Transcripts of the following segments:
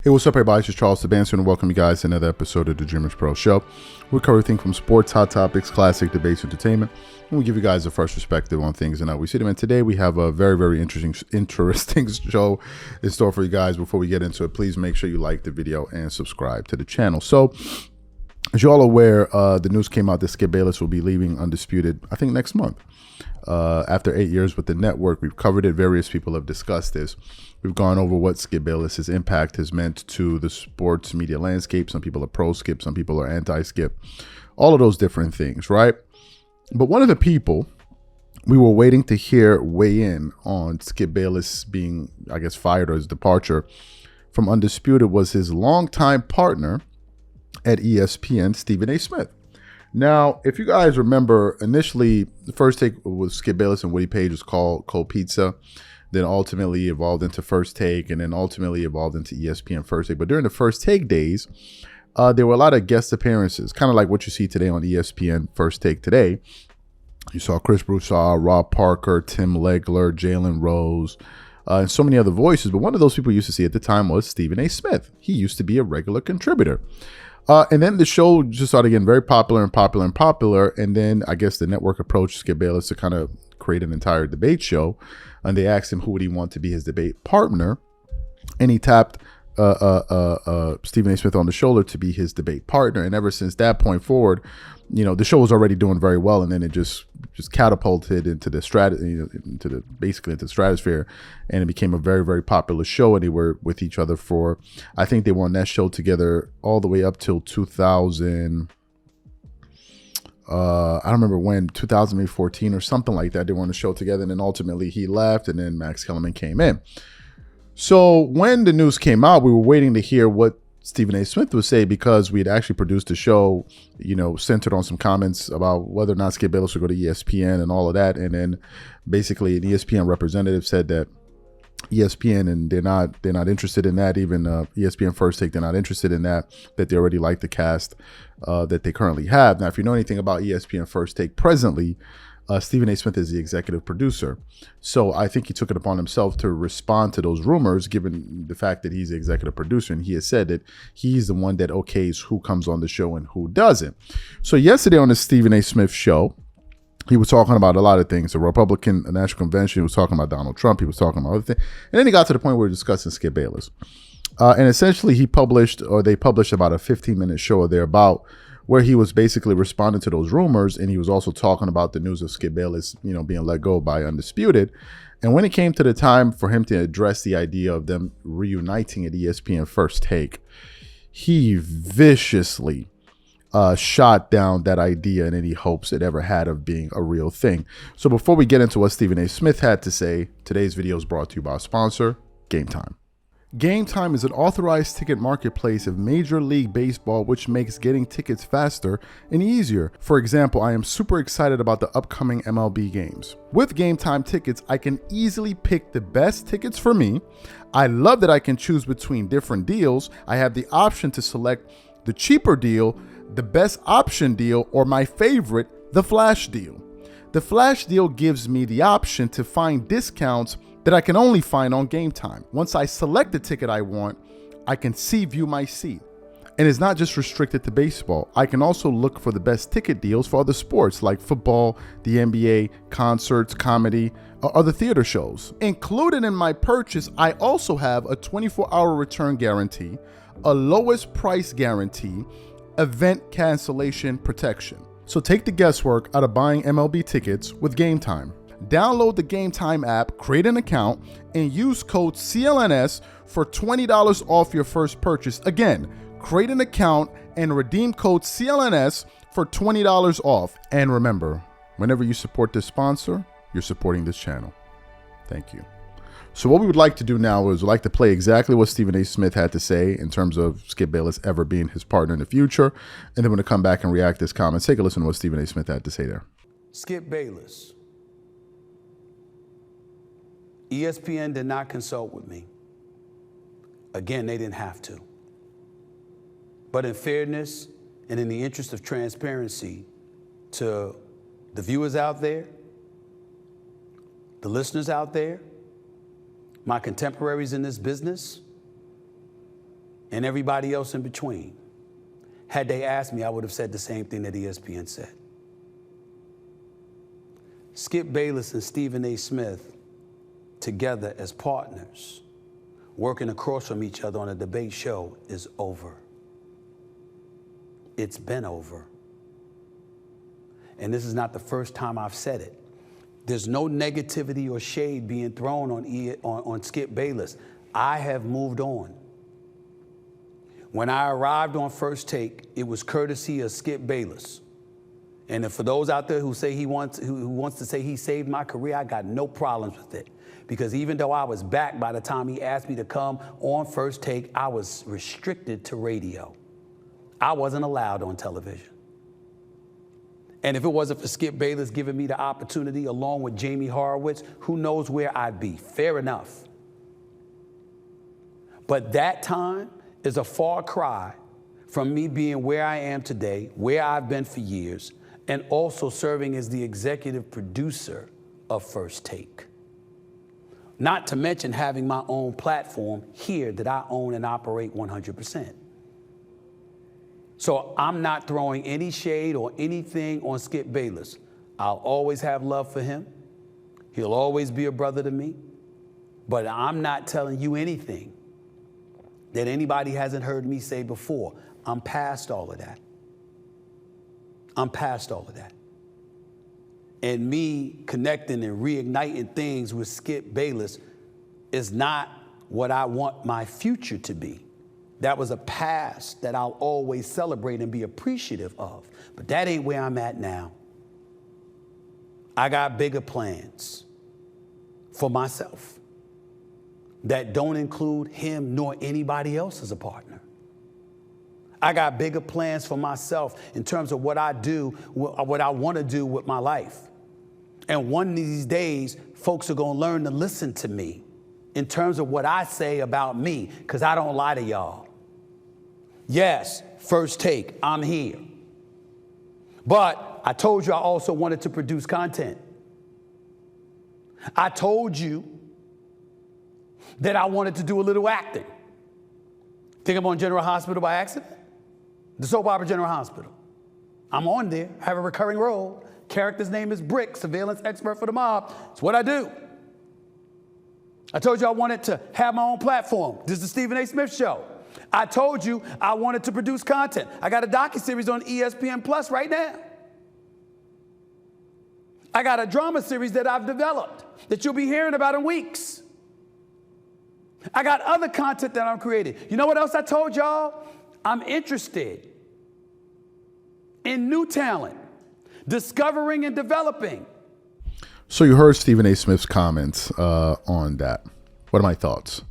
Hey, what's up, everybody? It's Charles Sabanser, and welcome you guys to another episode of the DREAMERSPRO show. We cover everything from sports, hot topics, classic debates, entertainment, and we give you guys a fresh perspective on things and how we see them. And today we have a very interesting show in store for you guys. Before we get into it, please make sure you like the video and subscribe to the channel. So, as you're all aware, the news came out that Skip Bayless will be leaving Undisputed, I think, next month. After 8 years with the network, we've covered it. Various people have discussed this. We've gone over what Skip Bayless's impact has meant to the sports media landscape. Some people are pro Skip, some people are anti-Skip, all of those different things, right? But one of the people we were waiting to hear weigh in on Skip Bayless being, I guess, fired or his departure from Undisputed was his longtime partner at ESPN, Stephen A. Smith. Now, if you guys remember, initially, the first take with Skip Bayless and Woody Page was called Cold Pizza, then ultimately evolved into First Take, and then ultimately evolved into ESPN First Take. But during the First Take days, there were a lot of guest appearances, kind of like what you see today on ESPN First Take today. You saw Chris Broussard, Rob Parker, Tim Legler, Jalen Rose, and so many other voices. But one of those people you used to see at the time was Stephen A. Smith. He used to be a regular contributor. And then the show just started getting very popular. And then I guess the network approached Skip Bayless to kind of create an entire debate show. And they asked him who would he want to be his debate partner. And he tapped Stephen A. Smith on the shoulder to be his debate partner. And ever since that point forward, you know, the show was already doing very well. And then it just catapulted into the basically into the stratosphere. And it became a very popular show. And they were with each other for, I think they were on that show together all the way up till 2000. I don't remember when, 2014 or something like that. They were on the show together, and then ultimately he left, and then Max Kellerman came in. So when the news came out, we were waiting to hear what Stephen A. Smith would say, because we had actually produced a show, you know, centered on some comments about whether or not Skip Bayless would go to ESPN and all of that. And then basically an ESPN representative said that ESPN, and they're not interested in that. Even ESPN First Take, they're not interested in that they already like the cast that they currently have. Now, if you know anything about ESPN First Take presently, Stephen A. Smith is the executive producer. So I think he took it upon himself to respond to those rumors, given the fact that he's the executive producer. And he has said that he's the one that okays who comes on the show and who doesn't. So yesterday on the Stephen A. Smith show, he was talking about a lot of things. The Republican National Convention, he was talking about Donald Trump, he was talking about other things. And then he got to the point where we were discussing Skip Bayless. And essentially they published about a 15-minute show or thereabout, where he was basically responding to those rumors. And he was also talking about the news of Skip Bayless, you know, being let go by Undisputed. And when it came to the time for him to address the idea of them reuniting at ESPN First Take, he viciously shot down that idea and any hopes it ever had of being a real thing. So before we get into what Stephen A. Smith had to say, today's video is brought to you by our sponsor, Game Time. Game Time is an authorized ticket marketplace of Major League Baseball, which makes getting tickets faster and easier. For example, I am super excited about the upcoming MLB games. With Game Time tickets, I can easily pick the best tickets for me. I love that I can choose between different deals. I have the option to select the cheaper deal, the best option deal, or my favorite, the flash deal. The flash deal gives me the option to find discounts that I can only find on Game Time. Once I select the ticket I want, I can view my seat. And it's not just restricted to baseball. I can also look for the best ticket deals for other sports like football, the NBA, concerts, comedy, or other theater shows. Included in my purchase, I also have a 24-hour return guarantee, a lowest price guarantee, event cancellation protection. So take the guesswork out of buying MLB tickets with Game Time. Download the Game Time app, create an account, and use code CLNS for $20 off your first purchase. Again, create an account and redeem code CLNS for $20 off. And remember, whenever you support this sponsor, you're supporting this channel. Thank you. So what we would like to do now is we'd like to play exactly what Stephen A. Smith had to say in terms of Skip Bayless ever being his partner in the future. And then we're going to come back and react to his comments. Take a listen to what Stephen A. Smith had to say there. Skip Bayless. ESPN did not consult with me. Again, they didn't have to. But in fairness and in the interest of transparency to the viewers out there, the listeners out there, my contemporaries in this business, and everybody else in between. Had they asked me, I would have said the same thing that ESPN said. Skip Bayless and Stephen A. Smith together as partners, working across from each other on a debate show, is over. It's been over. And this is not the first time I've said it. There's no negativity or shade being thrown on Skip Bayless. I have moved on. When I arrived on First Take, it was courtesy of Skip Bayless. And for those out there who say who wants to say he saved my career, I got no problems with it. Because even though I was back by the time he asked me to come on First Take, I was restricted to radio. I wasn't allowed on television. And if it wasn't for Skip Bayless giving me the opportunity along with Jamie Horowitz, who knows where I'd be. Fair enough. But that time is a far cry from me being where I am today, where I've been for years, and also serving as the executive producer of First Take. Not to mention having my own platform here that I own and operate 100%. So I'm not throwing any shade or anything on Skip Bayless. I'll always have love for him. He'll always be a brother to me. But I'm not telling you anything that anybody hasn't heard me say before. I'm past all of that. I'm past all of that. And me connecting and reigniting things with Skip Bayless is not what I want my future to be. That was a past that I'll always celebrate and be appreciative of. But that ain't where I'm at now. I got bigger plans for myself that don't include him nor anybody else as a partner. I got bigger plans for myself in terms of what I do, what I want to do with my life. And one of these days, folks are going to learn to listen to me in terms of what I say about me, because I don't lie to y'all. Yes, First Take, I'm here. But I told you I also wanted to produce content. I told you that I wanted to do a little acting. Think I'm on General Hospital by accident? The soap opera General Hospital. I'm on there. I have a recurring role. Character's name is Brick, surveillance expert for the mob. It's what I do. I told you I wanted to have my own platform. This is the Stephen A. Smith Show. I told you I wanted to produce content. I got a docuseries on ESPN Plus right now. I got a drama series that I've developed that you'll be hearing about in weeks. I got other content that I'm creating. You know what else I told y'all? I'm interested in new talent, discovering and developing. So you heard Stephen A. Smith's comments on that. What are my thoughts?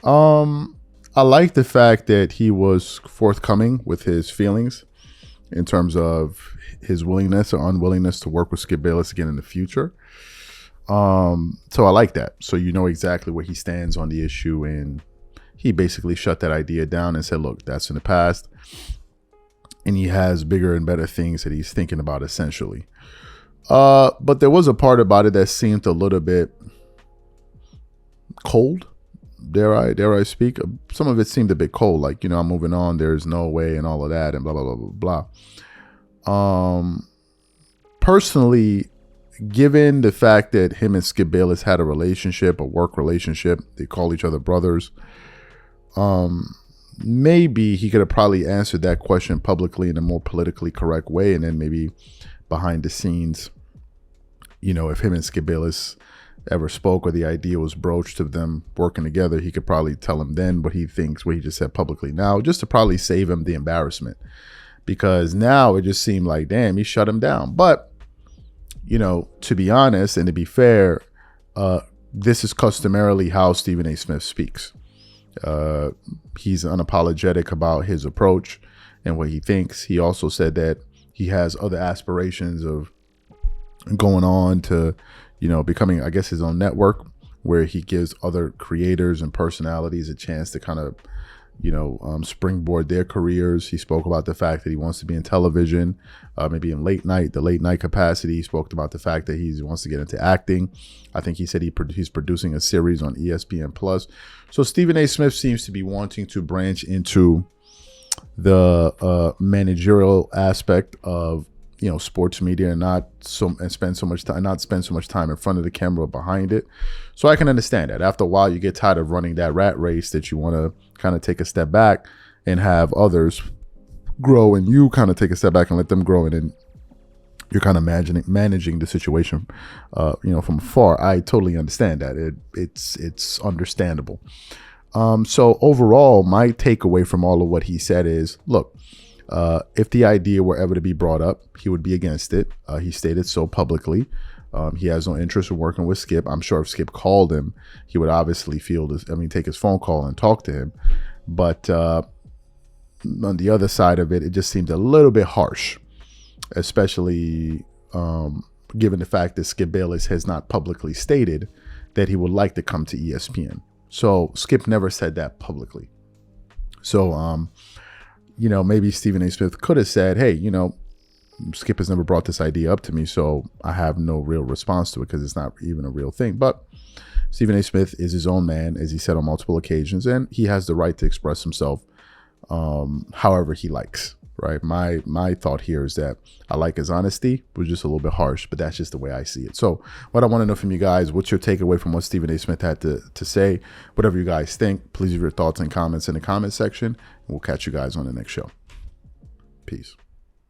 I like the fact that he was forthcoming with his feelings in terms of his willingness or unwillingness to work with Skip Bayless again in the future. So I like that. So you know exactly where he stands on the issue, and he basically shut that idea down and said, look, that's in the past. And he has bigger and better things that he's thinking about, essentially. But there was a part about it that seemed a little bit cold. Dare I speak? Some of it seemed a bit cold, like, I'm moving on, there's no way, and all of that, and blah, blah, blah, blah, blah. Personally, given the fact that him and Skip Bayless had a relationship, a work relationship, they call each other brothers, maybe he could have probably answered that question publicly in a more politically correct way, and then maybe behind the scenes, if him and Skip Bayless ever spoke or the idea was broached of them working together, he could probably tell him then what he thinks, what he just said publicly now, just to probably save him the embarrassment. Because now it just seemed like, damn, he shut him down. But, to be honest and to be fair, this is customarily how Stephen A. Smith speaks. He's unapologetic about his approach and what he thinks. He also said that he has other aspirations of going on to, becoming, I guess, his own network, where he gives other creators and personalities a chance to kind of springboard their careers. He spoke about the fact that he wants to be in television, maybe in the late night capacity. He spoke about the fact that he wants to get into acting. I think he said he's producing a series on ESPN Plus. So Stephen A. Smith seems to be wanting to branch into the managerial aspect of sports media and not spend so much time in front of the camera, behind it. So I can understand that. After a while, you get tired of running that rat race, that you want to kind of take a step back and have others grow, and you kind of take a step back and let them grow, and then you're kind of managing the situation, from afar. I totally understand that. It's understandable. So overall, my takeaway from all of what he said is, look, if the idea were ever to be brought up, he would be against it. He stated so publicly. He has no interest in working with Skip. I'm sure if Skip called him, he would obviously take his phone call and talk to him. But on the other side of it, it just seemed a little bit harsh, especially given the fact that Skip Bayless has not publicly stated that he would like to come to ESPN. So Skip never said that publicly. So, maybe Stephen A. Smith could have said, hey, Skip has never brought this idea up to me, so I have no real response to it because it's not even a real thing. But Stephen A. Smith is his own man, as he said on multiple occasions, and he has the right to express himself however he likes, right? My thought here is that I like his honesty. It was just a little bit harsh, but that's just the way I see it. So what I want to know from you guys, what's your takeaway from what Stephen A. Smith had to say? Whatever you guys think, please leave your thoughts and comments in the comment section, and we'll catch you guys on the next show. Peace.